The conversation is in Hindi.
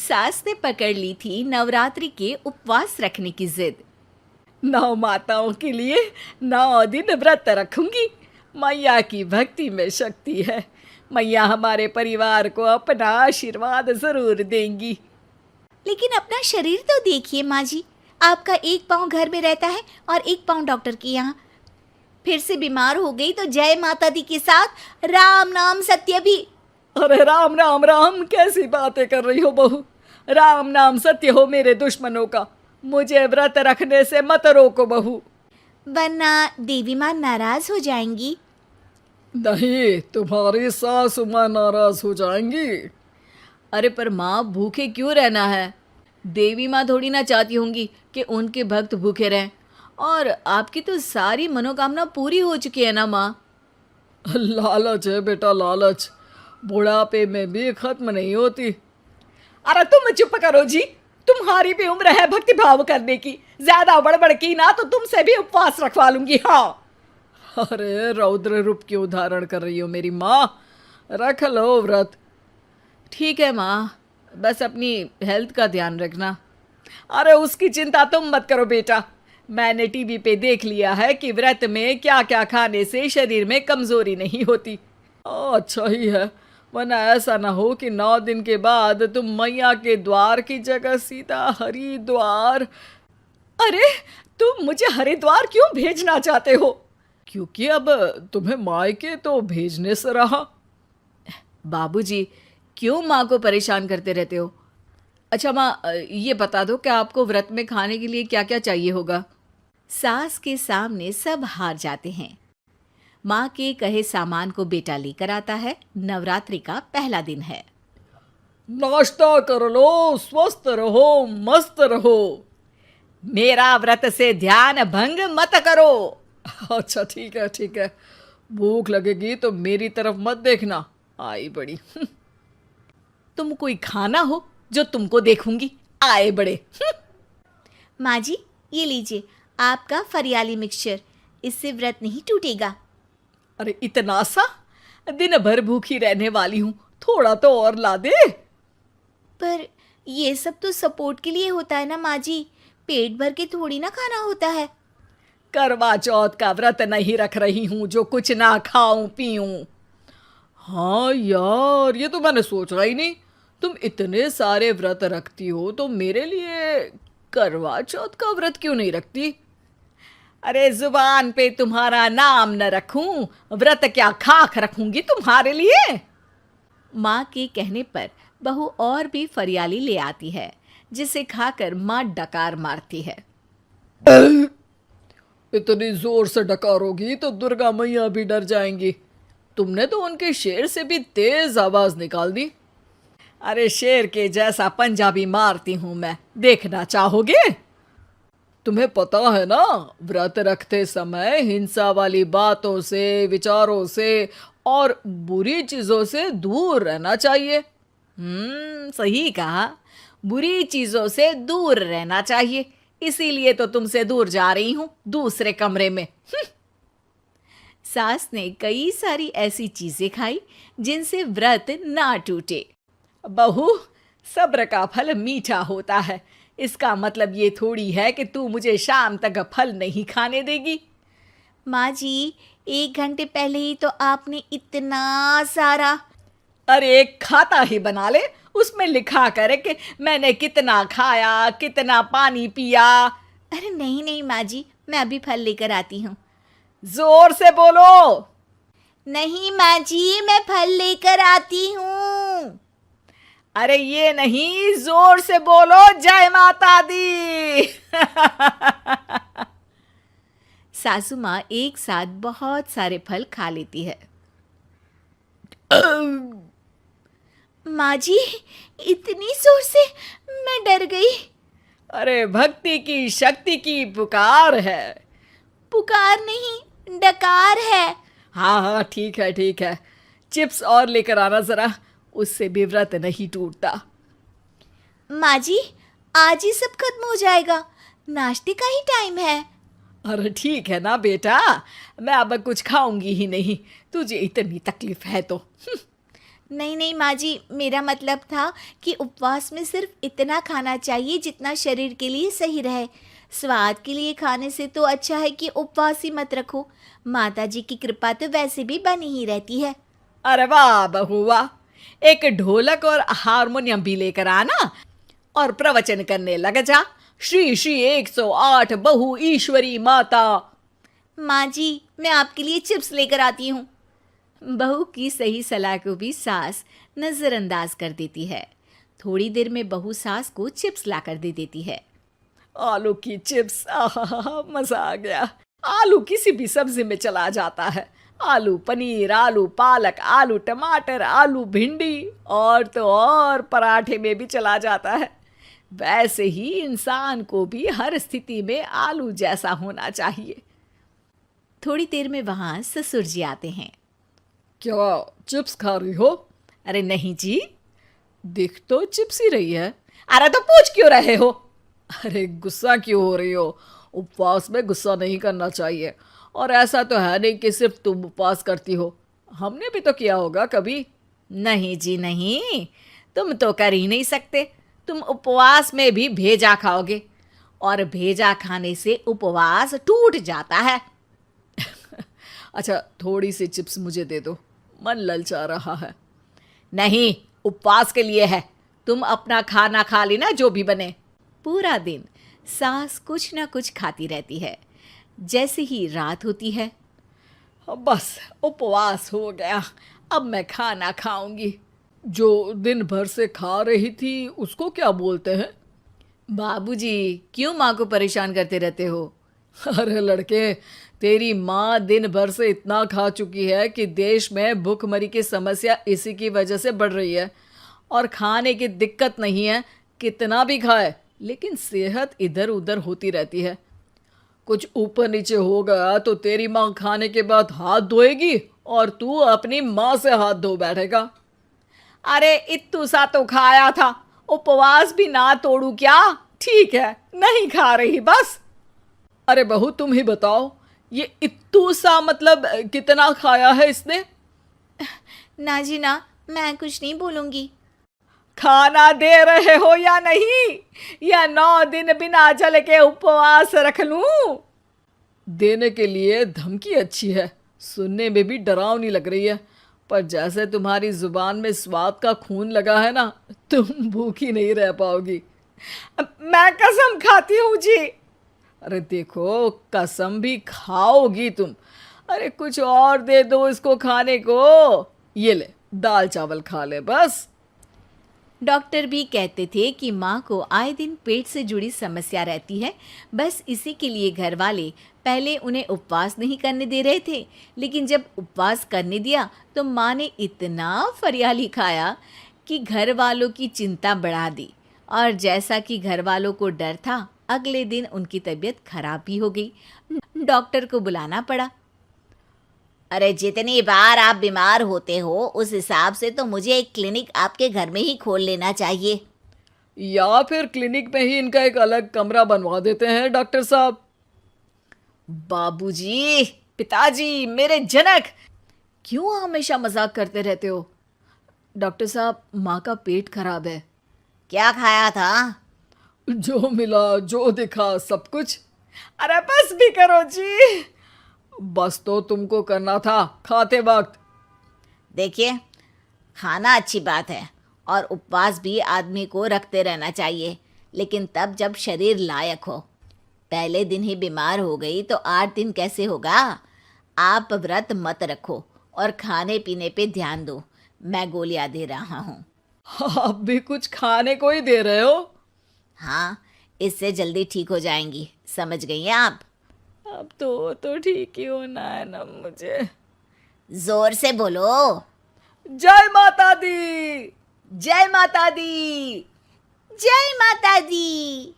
सास ने पकड़ ली थी नवरात्रि के उपवास रखने की जिद। 9 माताओं के लिए 9 दिन व्रत रखूंगी। मैया की भक्ति में शक्ति है। मैया हमारे परिवार को अपना आशीर्वाद जरूर देंगी। लेकिन अपना शरीर तो देखिए माँ जी, आपका एक पाँव घर में रहता है और एक पाँव डॉक्टर के यहाँ। फिर से बीमार हो गई तो जय माता दी के साथ राम नाम सत्य भी। अरे राम राम राम, कैसी बातें कर रही हो बहू। राम नाम सत्य हो मेरे दुश्मनों का। मुझे व्रत रखने से मत रोको बहू, वरना देवी माँ नाराज हो जाएंगी। नहीं, तुम्हारी सासु माँ नाराज हो जाएंगी। अरे पर माँ, भूखे क्यों रहना है? देवी माँ थोड़ी ना चाहती होंगी कि उनके भक्त भूखे रहें। और आपकी तो सारी मनोकामना पूरी हो चुकी है ना माँ। लालच है बेटा, लालच बुढ़ापे में भी खत्म नहीं होती। अरे तुम चुप करो जी, तुम्हारी भी उम्र है भक्ति भाव करने की। ज्यादा बड़बड़ की ना तो तुमसे भी उपवास रखवा लूंगी। हाँ, अरे रौद्र रूप क्यों धारण कर रही हो मेरी माँ, रख लो व्रत। ठीक है माँ, बस अपनी हेल्थ का ध्यान रखना। अरे उसकी चिंता तुम मत करो बेटा। मैंने टीवी पे देख लिया है कि व्रत में क्या क्या खाने से शरीर में कमजोरी नहीं होती। अच्छा ही है, वरना ऐसा ना हो कि 9 दिन के बाद तुम मैया के द्वार की जगह सीधा हरिद्वार। अरे तुम मुझे हरिद्वार क्यों भेजना चाहते हो? क्योंकि अब तुम्हें मायके तो भेजने से रहा। बाबूजी, क्यों माँ को परेशान करते रहते हो? अच्छा माँ, ये बता दो कि आपको व्रत में खाने के लिए क्या क्या चाहिए होगा। सास के सामने सब हार जाते हैं। माँ के कहे सामान को बेटा लेकर आता है। नवरात्रि का पहला दिन है। नाश्ता कर लो, स्वस्थ रहो, मस्त रहो। मेरा व्रत से ध्यान भंग मत करो। अच्छा ठीक है ठीक है, भूख लगेगी तो मेरी तरफ मत देखना, आई बड़ी। तुम कोई खाना हो जो तुमको देखूंगी, आए बड़े। माँ जी, ये लीजिए आपका फरियाली मिक्सचर, इससे व्रत नहीं टूटेगा। अरे इतना सा? दिन भर भूखी रहने वाली हूँ, थोड़ा तो और ला दे। पर ये सब तो सपोर्ट के लिए होता है ना माँ जी, पेट भर के थोड़ी ना खाना होता है। करवा चौथ का व्रत नहीं रख रही हूँ जो कुछ ना खाऊं पीऊं। हाँ यार, ये तो मैंने सोचा ही नहीं। तुम इतने सारे व्रत रखती हो तो मेरे लिए करवा चौथ का व्रत क्यों नहीं रखती? अरे जुबान पे तुम्हारा नाम न रखूं, व्रत क्या खाक रखूंगी तुम्हारे लिए। माँ के कहने पर बहू और भी फरियाली ले आती है, जिसे खाकर माँ डकार मारती है। इतनी जोर से डकारोगी तो दुर्गा मैया भी डर जाएंगी। तुमने तो उनके शेर से भी तेज आवाज निकाल दी। अरे शेर के जैसा पंजाबी मारती हूं मैं, देखना चाहोगे? तुम्हें पता है ना, व्रत रखते समय हिंसा वाली बातों से, विचारों से और बुरी चीजों से दूर रहना चाहिए। सही कहा, बुरी चीजों से दूर रहना चाहिए। इसीलिए तो तुमसे दूर जा रही हूं, दूसरे कमरे में। सास ने कई सारी ऐसी चीजें खाई जिनसे व्रत ना टूटे। बहू, सब्र का फल मीठा होता है। इसका मतलब ये थोड़ी है कि तू मुझे शाम तक फल नहीं खाने देगी। माँ जी, 1 घंटे पहले ही तो आपने इतना सारा। अरे एक खाता ही बना ले, उसमें लिखा करे कि मैंने कितना खाया, कितना पानी पिया। अरे नहीं नहीं माँ जी, मैं अभी फल लेकर आती हूँ। जोर से बोलो। नहीं माँ जी, मैं फल लेकर आती हूँ। अरे ये नहीं, जोर से बोलो, जय माता दी। सासू माँ एक साथ बहुत सारे फल खा लेती है। माँ जी, इतनी जोर से मैं डर गई। अरे भक्ति की शक्ति की पुकार है। पुकार नहीं, डकार है। हाँ हाँ ठीक है ठीक है, चिप्स और लेकर आना जरा, उससे भी व्रत नहीं टूटता। माँ जी, आज ही सब खत्म हो जाएगा, नाश्ते का ही टाइम है। अरे ठीक है ना बेटा, मैं अब कुछ खाऊंगी ही नहीं, तुझे इतनी तकलीफ है तो। नहीं नहीं माँ जी, मेरा मतलब था कि उपवास में सिर्फ इतना खाना चाहिए जितना शरीर के लिए सही रहे। स्वाद के लिए खाने से तो अच्छा है कि उपवास ही मत रखो। माता जी की कृपा तो वैसे भी बनी ही रहती है। अरे वाह बहू वाह, एक ढोलक और हारमोनियम भी लेकर आना और प्रवचन करने लग जा। श्री श्री 108 बहु ईश्वरी माता। माँ जी, मैं आपके लिए चिप्स लेकर आती हूँ। बहू की सही सलाह को भी सास नजरअंदाज कर देती है। थोड़ी देर में बहू सास को चिप्स लाकर दे देती है। आलू की चिप्स, आहा मजा आ गया। आलू किसी भी सब्जी में चला जाता है। आलू पनीर, आलू पालक, आलू टमाटर, आलू भिंडी और तो और पराठे में भी चला जाता है। वैसे ही इंसान को भी हर स्थिति में आलू जैसा होना चाहिए। थोड़ी देर में वहां ससुर जी आते हैं। क्या चिप्स खा रही हो? अरे नहीं जी, दिख तो चिप्स ही रही है। अरे तो पूछ क्यों रहे हो? अरे गुस्सा क्यों हो रही हो? उपवास में गुस्सा नहीं करना चाहिए। और ऐसा तो है नहीं कि सिर्फ तुम उपवास करती हो, हमने भी तो किया होगा कभी। नहीं जी नहीं, तुम तो कर ही नहीं सकते। तुम उपवास में भी भेजा खाओगे और भेजा खाने से उपवास टूट जाता है। अच्छा थोड़ी सी चिप्स मुझे दे दो, मन ललचा रहा है। नहीं, उपवास के लिए है। तुम अपना खाना खा लेना जो भी बने। पूरा दिन सास कुछ ना कुछ खाती रहती है। जैसे ही रात होती है, बस उपवास हो गया, अब मैं खाना खाऊंगी। जो दिन भर से खा रही थी उसको क्या बोलते हैं? बाबूजी क्यों माँ को परेशान करते रहते हो? अरे लड़के, तेरी माँ दिन भर से इतना खा चुकी है कि देश में भूखमरी की समस्या इसी की वजह से बढ़ रही है। और खाने की दिक्कत नहीं है, कितना भी खाए लेकिन सेहत इधर उधर होती रहती है। कुछ ऊपर नीचे हो गया तो तेरी माँ खाने के बाद हाथ धोएगी और तू अपनी माँ से हाथ धो बैठेगा। अरे इत्तू सा तो खाया था, उपवास भी ना तोड़ू क्या? ठीक है, नहीं खा रही बस। अरे बहू तुम ही बताओ, ये इत्तू सा मतलब कितना खाया है इसने? ना जी ना, मैं कुछ नहीं बोलूँगी। खाना दे रहे हो या नहीं, या 9 दिन बिना जल के उपवास रख लूं? देने के लिए धमकी अच्छी है, सुनने में भी डरावनी लग रही है, पर जैसे तुम्हारी जुबान में स्वाद का खून लगा है ना, तुम भूखी नहीं रह पाओगी। मैं कसम खाती हूँ जी। अरे देखो, कसम भी खाओगी तुम। अरे कुछ और दे दो इसको खाने को। ये ले, दाल चावल खा ले बस। डॉक्टर भी कहते थे कि माँ को आए दिन पेट से जुड़ी समस्या रहती है। बस इसी के लिए घर वाले पहले उन्हें उपवास नहीं करने दे रहे थे, लेकिन जब उपवास करने दिया तो माँ ने इतना फरियाली खाया कि घर वालों की चिंता बढ़ा दी। और जैसा कि घर वालों को डर था, अगले दिन उनकी तबीयत खराब भी हो गई। डॉक्टर को बुलाना पड़ा। अरे जितनी बार आप बीमार होते हो उस हिसाब से तो मुझे एक क्लिनिक आपके घर में ही खोल लेना चाहिए। या फिर क्लिनिक में ही इनका एक अलग कमरा बनवा देते हैं डॉक्टर साहब। बाबूजी, पिताजी, मेरे जनक, क्यों हमेशा मजाक करते रहते हो? डॉक्टर साहब, माँ का पेट खराब है। क्या खाया था? जो मिला जो दिखा सब कुछ। अरे बस भी करो जी। बस तो तुमको करना था खाते वक्त। देखिए, खाना अच्छी बात है और उपवास भी आदमी को रखते रहना चाहिए, लेकिन तब जब शरीर लायक हो। पहले दिन ही बीमार हो गई तो 8 दिन कैसे होगा? आप व्रत मत रखो और खाने पीने पे ध्यान दो। मैं गोलियां दे रहा हूँ। आप भी कुछ खाने को ही दे रहे हो? हाँ, इससे जल्दी ठीक हो जाएंगी, समझ गई हैं आप? अब तो ठीक ही होना है ना मुझे। जोर से बोलो। जय माता दी। जय माता दी। जय माता दी।